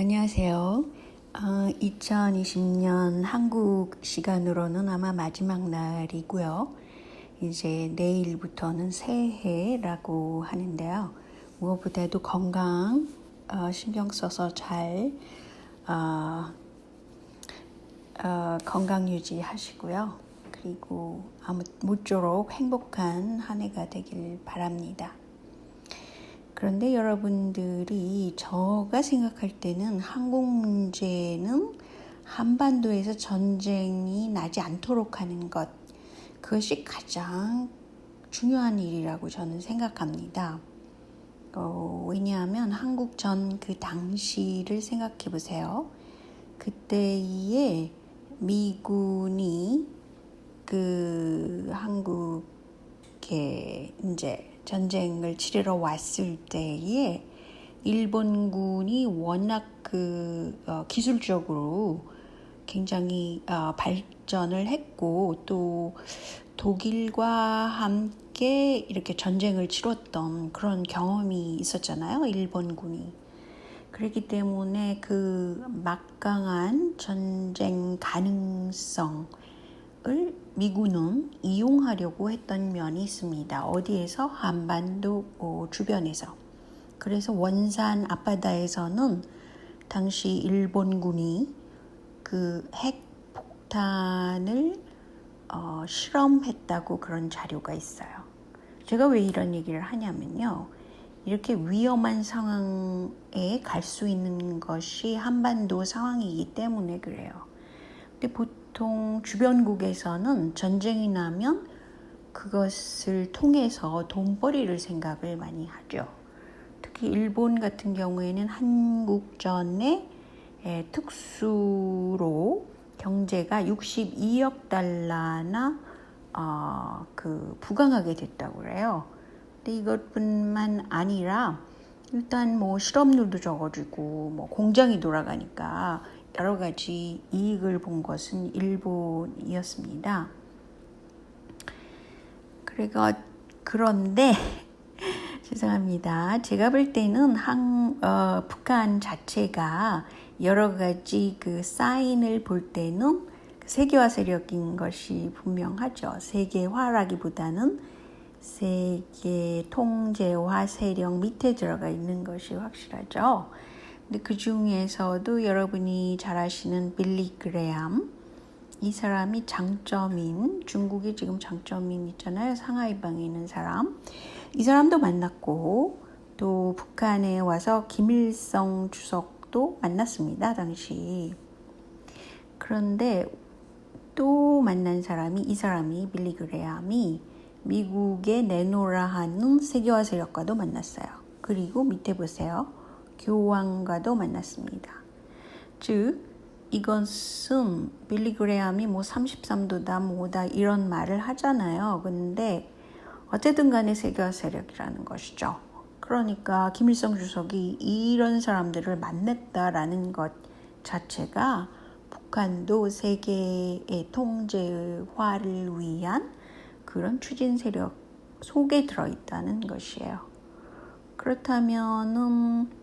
안녕하세요. 2020년 한국 시간으로는 아마 마지막 날이고요. 이제 내일부터는 새해라고 하는데요. 무엇보다도 건강 신경 써서 잘 건강 유지하시고요. 그리고 모쪼록 행복한 한 해가 되길 바랍니다. 그런데 여러분들이 제가 생각할 때는 한국 문제는 한반도에서 전쟁이 나지 않도록 하는 것, 그것이 가장 중요한 일이라고 저는 생각합니다. 왜냐하면 한국 전 그 당시를 생각해 보세요. 그때에 미군이 그 한국에 이제 전쟁을 치르러 왔을 때에 일본군이 워낙 기술적으로 굉장히 발전을 했고 또 독일과 함께 이렇게 전쟁을 치렀던 그런 경험이 있었잖아요. 일본군이. 그렇기 때문에 그 막강한 전쟁 가능성을 미군은 이용하려고 했던 면이 있습니다. 어디에서? 한반도 주변에서. 그래서 원산 앞바다에서는 당시 일본군이 그 핵폭탄을 실험했다고 그런 자료가 있어요. 제가 왜 이런 얘기를 하냐면요. 이렇게 위험한 상황에 갈 수 있는 것이 한반도 상황이기 때문에 그래요. 근데 보통 주변국에서는 전쟁이 나면 그것을 통해서 돈벌이를 생각을 많이 하죠. 특히 일본 같은 경우에는 한국전에 특수로 경제가 62억 달러나 부강하게 됐다고 그래요. 근데 이것뿐만 아니라 일단 실업률도 적어지고 공장이 돌아가니까 여러 가지 이익을 본 것은 일본이었습니다. 그런데 죄송합니다. 제가 볼 때는 북한 자체가 여러 가지 그 사인을 볼 때는 세계화 세력인 것이 분명하죠. 세계화라기보다는 세계 통제화 세력 밑에 들어가 있는 것이 확실하죠. 근데 그 중에서도 여러분이 잘 아시는 빌리 그레함, 이 사람이 중국이 지금 장점인 있잖아요. 상하이방에 있는 사람. 이 사람도 만났고 또 북한에 와서 김일성 주석도 만났습니다. 당시. 그런데 또 만난 이 사람이 빌리 그레함이 미국의 내노라 하는 세계화 세력과도 만났어요. 그리고 밑에 보세요. 교황과도 만났습니다. 즉 이것은 빌리 그레함이 33도다 뭐다 이런 말을 하잖아요. 근데 어쨌든 간에 세계화 세력이라는 것이죠. 그러니까 김일성 주석이 이런 사람들을 만났다라는 것 자체가 북한도 세계의 통제화를 위한 그런 추진 세력 속에 들어있다는 것이에요. 그렇다면은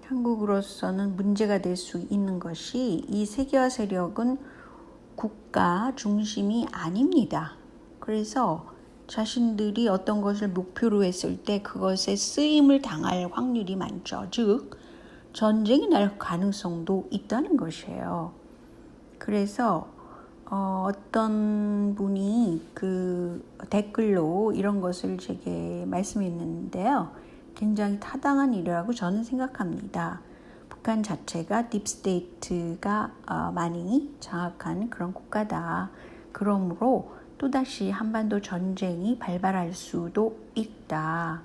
한국으로서는 문제가 될 수 있는 것이 이 세계화 세력은 국가 중심이 아닙니다. 그래서 자신들이 어떤 것을 목표로 했을 때 그것에 쓰임을 당할 확률이 많죠. 즉 전쟁이 날 가능성도 있다는 것이에요. 그래서 어떤 분이 그 댓글로 이런 것을 제게 말씀했는데요. 굉장히 타당한 일이라고 저는 생각합니다. 북한 자체가 딥스테이트가 많이 장악한 그런 국가다. 그러므로 또다시 한반도 전쟁이 발발할 수도 있다.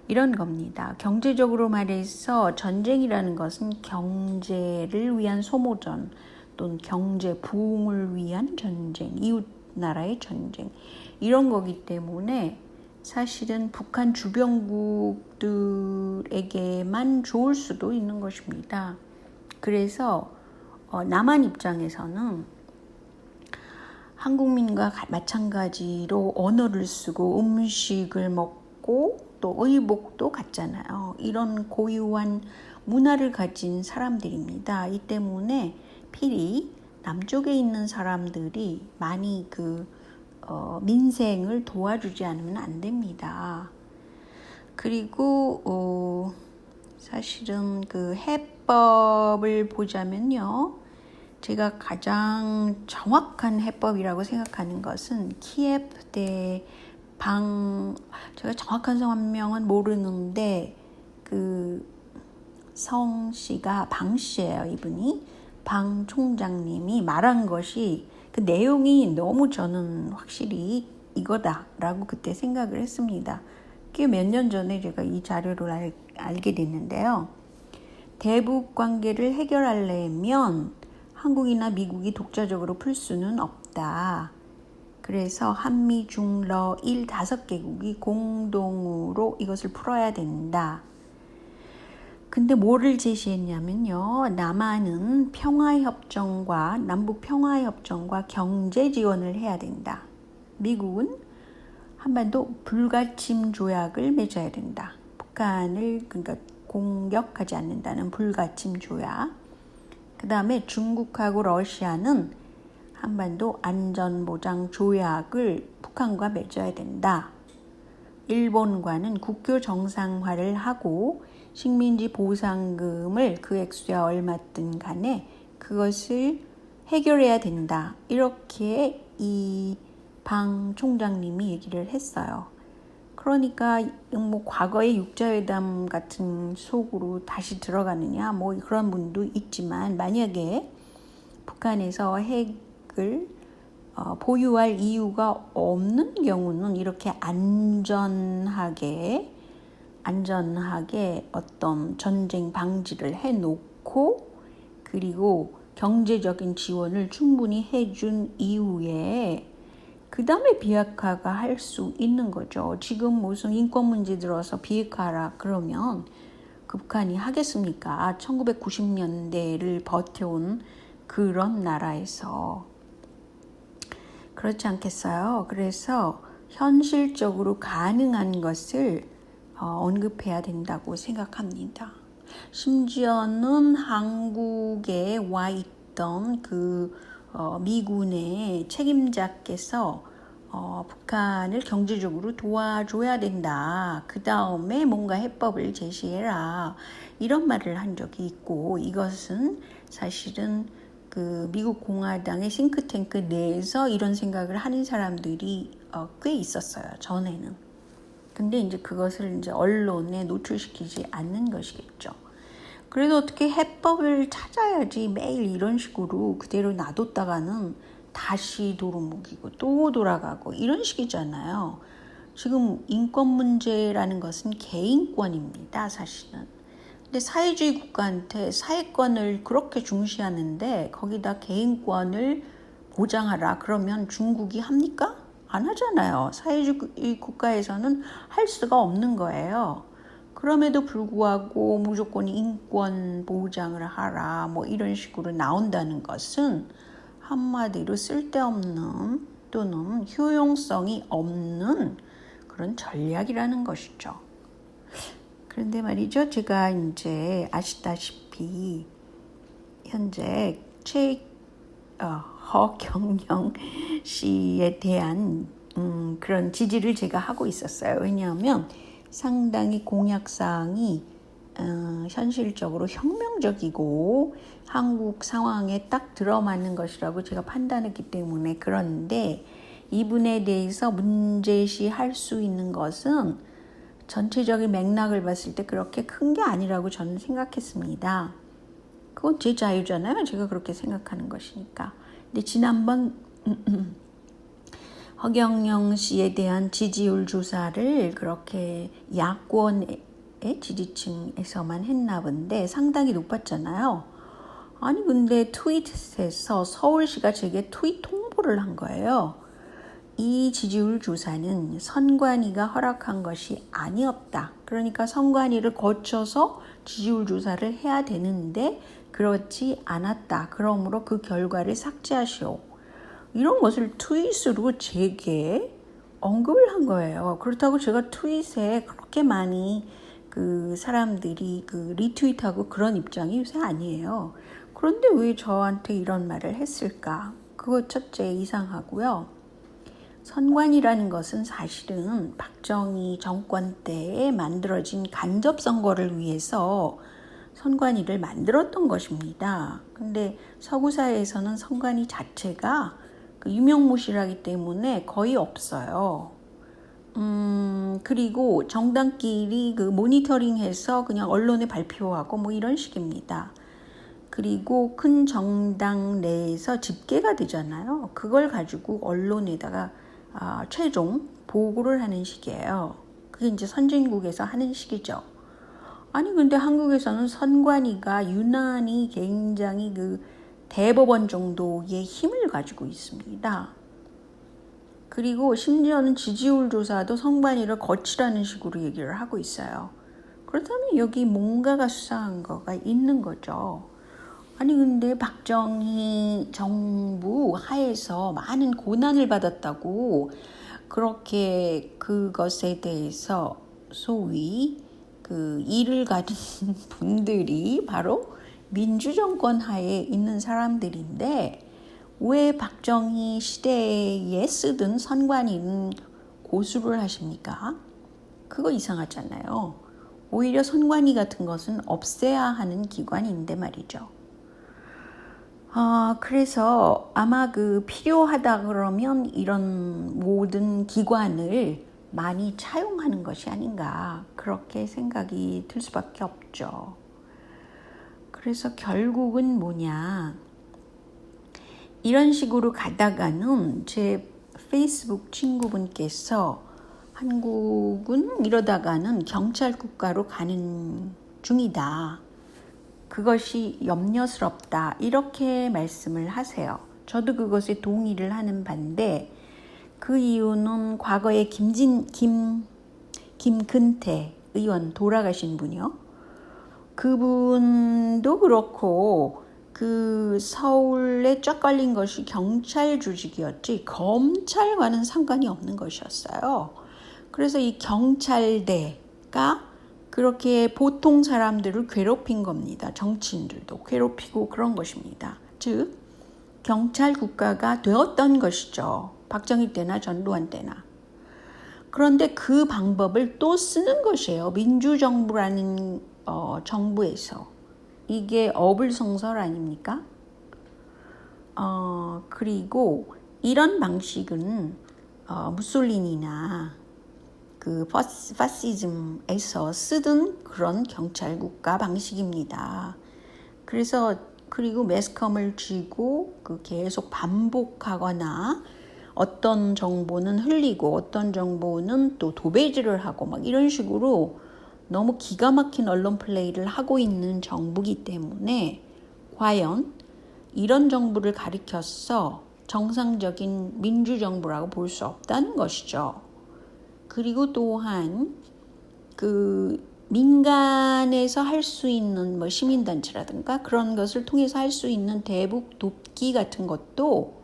이런 겁니다. 경제적으로 말해서 전쟁이라는 것은 경제를 위한 소모전 또는 경제 부흥을 위한 전쟁, 이웃 나라의 전쟁 이런 거기 때문에 사실은 북한 주변국들에게만 좋을 수도 있는 것입니다. 그래서 남한 입장에서는 한국민과 마찬가지로 언어를 쓰고 음식을 먹고 또 의복도 같잖아요. 이런 고유한 문화를 가진 사람들입니다. 이 때문에 필히 남쪽에 있는 사람들이 많이 민생을 도와주지 않으면 안 됩니다. 그리고 사실은 그 해법을 보자면요. 제가 가장 정확한 해법이라고 생각하는 것은 키예프 대 제가 정확한 성명은 모르는데 그 성씨가 방씨예요. 이분이 방 총장님이 말한 것이 그 내용이 너무 저는 확실히 이거다라고 그때 생각을 했습니다. 그게 몇 년 전에 제가 이 자료를 알게 됐는데요. 대북 관계를 해결하려면 한국이나 미국이 독자적으로 풀 수는 없다. 그래서 한미 중러 5개국이 공동으로 이것을 풀어야 된다. 근데 뭐를 제시했냐면요. 남한은 평화협정과 남북 평화협정과 경제 지원을 해야 된다. 미국은 한반도 불가침 조약을 맺어야 된다. 북한을 그러니까 공격하지 않는다는 불가침 조약. 그 다음에 중국하고 러시아는 한반도 안전보장 조약을 북한과 맺어야 된다. 일본과는 국교 정상화를 하고 식민지 보상금을 그 액수야 얼마든 간에 그것을 해결해야 된다. 이렇게 이 방 총장님이 얘기를 했어요. 그러니까 뭐 과거의 육자회담 같은 속으로 다시 들어가느냐 뭐 그런 분도 있지만 만약에 북한에서 핵을 보유할 이유가 없는 경우는 이렇게 안전하게 어떤 전쟁 방지를 해놓고 그리고 경제적인 지원을 충분히 해준 이후에 그 다음에 비핵화가 할 수 있는 거죠. 지금 무슨 인권 문제 들어서 비핵화라 그러면 그 북한이 하겠습니까? 1990년대를 버텨온 그런 나라에서 그렇지 않겠어요? 그래서 현실적으로 가능한 것을 언급해야 된다고 생각합니다. 심지어는 한국에 와 있던 미군의 책임자께서 북한을 경제적으로 도와줘야 된다. 그 다음에 뭔가 해법을 제시해라. 이런 말을 한 적이 있고 이것은 사실은 그 미국 공화당의 싱크탱크 내에서 이런 생각을 하는 사람들이 꽤 있었어요. 전에는. 근데 이제 그것을 이제 언론에 노출시키지 않는 것이겠죠. 그래도 어떻게 해법을 찾아야지 매일 이런 식으로 그대로 놔뒀다가는 다시 도루묵이고 또 돌아가고 이런 식이잖아요. 지금 인권 문제라는 것은 개인권입니다. 사실은. 근데 사회주의 국가한테 사회권을 그렇게 중시하는데 거기다 개인권을 보장하라 그러면 중국이 합니까? 안 하잖아요. 사회주의 국가에서는 할 수가 없는 거예요. 그럼에도 불구하고 무조건 인권 보장을 하라 뭐 이런 식으로 나온다는 것은 한마디로 쓸데없는 또는 효용성이 없는 그런 전략이라는 것이죠. 그런데 말이죠. 제가 이제 아시다시피 현재 허경영 씨에 대한 그런 지지를 제가 하고 있었어요. 왜냐하면 상당히 공약사항이 현실적으로 혁명적이고 한국 상황에 딱 들어맞는 것이라고 제가 판단했기 때문에 그런데 이분에 대해서 문제시할 수 있는 것은 전체적인 맥락을 봤을 때 그렇게 큰 게 아니라고 저는 생각했습니다. 그건 제 자유잖아요. 제가 그렇게 생각하는 것이니까. 근데 지난번 허경영 씨에 대한 지지율 조사를 그렇게 야권의 지지층에서만 했나 본데 상당히 높았잖아요. 아니 근데 트윗에서 서울시가 제게 트윗 홍보를 한 거예요. 이 지지율 조사는 선관위가 허락한 것이 아니었다. 그러니까 선관위를 거쳐서 지지율 조사를 해야 되는데 그렇지 않았다. 그러므로 그 결과를 삭제하시오. 이런 것을 트윗으로 제게 언급을 한 거예요. 그렇다고 제가 트윗에 그렇게 많이 그 사람들이 그 리트윗하고 그런 입장이 요새 아니에요. 그런데 왜 저한테 이런 말을 했을까? 그거 첫째 이상하고요. 선관위라는 것은 사실은 박정희 정권 때에 만들어진 간접 선거를 위해서 선관위를 만들었던 것입니다. 근데 서구사회에서는 선관위 자체가 그 유명무실하기 때문에 거의 없어요. 그리고 정당끼리 그 모니터링해서 그냥 언론에 발표하고 뭐 이런 식입니다. 그리고 큰 정당 내에서 집계가 되잖아요. 그걸 가지고 언론에다가 최종 보고를 하는 식이에요. 그게 이제 선진국에서 하는 식이죠. 아니 근데 한국에서는 선관위가 유난히 굉장히 그 대법원 정도의 힘을 가지고 있습니다. 그리고 심지어는 지지율 조사도 선관위를 거치라는 식으로 얘기를 하고 있어요. 그렇다면 여기 뭔가가 수상한 거가 있는 거죠. 아니 근데 박정희 정부 하에서 많은 고난을 받았다고 그렇게 그것에 대해서 소위 그 일을 가진 분들이 바로 민주정권 하에 있는 사람들인데 왜 박정희 시대에 쓰던 선관위는 고수를 하십니까? 그거 이상하잖아요. 오히려 선관위 같은 것은 없애야 하는 기관인데 말이죠. 그래서 아마 그 필요하다 그러면 이런 모든 기관을 많이 차용하는 것이 아닌가 그렇게 생각이 들 수밖에 없죠. 그래서 결국은 뭐냐, 이런 식으로 가다가는 제 페이스북 친구분께서 한국은 이러다가는 경찰 국가로 가는 중이다. 그것이 염려스럽다. 이렇게 말씀을 하세요. 저도 그것에 동의를 하는 반대. 그 이유는 과거에 김근태 의원 돌아가신 분이요. 그분도 그렇고 그 서울에 쫙 깔린 것이 경찰 조직이었지 검찰과는 상관이 없는 것이었어요. 그래서 이 경찰대가 그렇게 보통 사람들을 괴롭힌 겁니다. 정치인들도 괴롭히고 그런 것입니다. 즉 경찰 국가가 되었던 것이죠. 박정희 때나 전두환 때나. 그런데 그 방법을 또 쓰는 것이에요. 민주정부라는 정부에서. 이게 어불성설 아닙니까? 그리고 이런 방식은 무솔리니나 그 파시즘에서 쓰던 그런 경찰 국가 방식입니다. 그래서 그리고 매스컴을 쥐고 그 계속 반복하거나 어떤 정보는 흘리고 어떤 정보는 또 도배질을 하고 막 이런 식으로 너무 기가 막힌 언론 플레이를 하고 있는 정부이기 때문에 과연 이런 정부를 가리켜서 정상적인 민주정부라고 볼 수 없다는 것이죠. 그리고 또한 그 민간에서 할 수 있는 뭐 시민단체라든가 그런 것을 통해서 할 수 있는 대북 돕기 같은 것도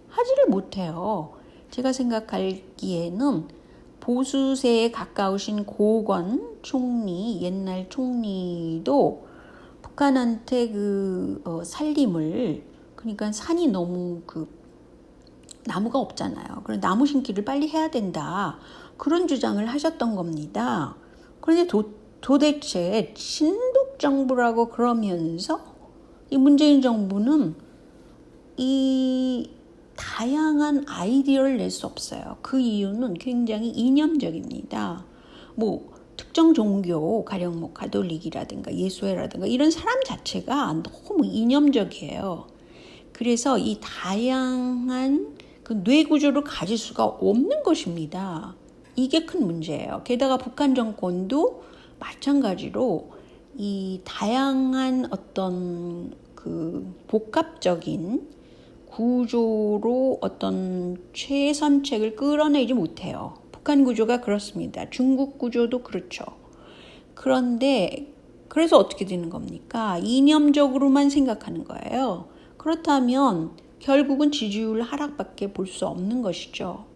하지를 못해요. 제가 생각하기에는 보수세에 가까우신 고건 총리, 옛날 총리도 북한한테 그 살림을, 그러니까 산이 너무 그 나무가 없잖아요. 그래서 나무 심기를 빨리 해야 된다. 그런 주장을 하셨던 겁니다. 그런데 도대체 친북 정부라고 그러면서 이 문재인 정부는 이 다양한 아이디어를 낼 수 없어요. 그 이유는 굉장히 이념적입니다. 뭐 특정 종교, 가령 뭐 가톨릭이라든가 예수회라든가 이런 사람 자체가 너무 이념적이에요. 그래서 이 다양한 그 뇌구조를 가질 수가 없는 것입니다. 이게 큰 문제예요. 게다가 북한 정권도 마찬가지로 이 다양한 어떤 그 복합적인 구조로 어떤 최선책을 끌어내지 못해요. 북한 구조가 그렇습니다. 중국 구조도 그렇죠. 그런데 그래서 어떻게 되는 겁니까? 이념적으로만 생각하는 거예요. 그렇다면 결국은 지지율 하락밖에 볼 수 없는 것이죠.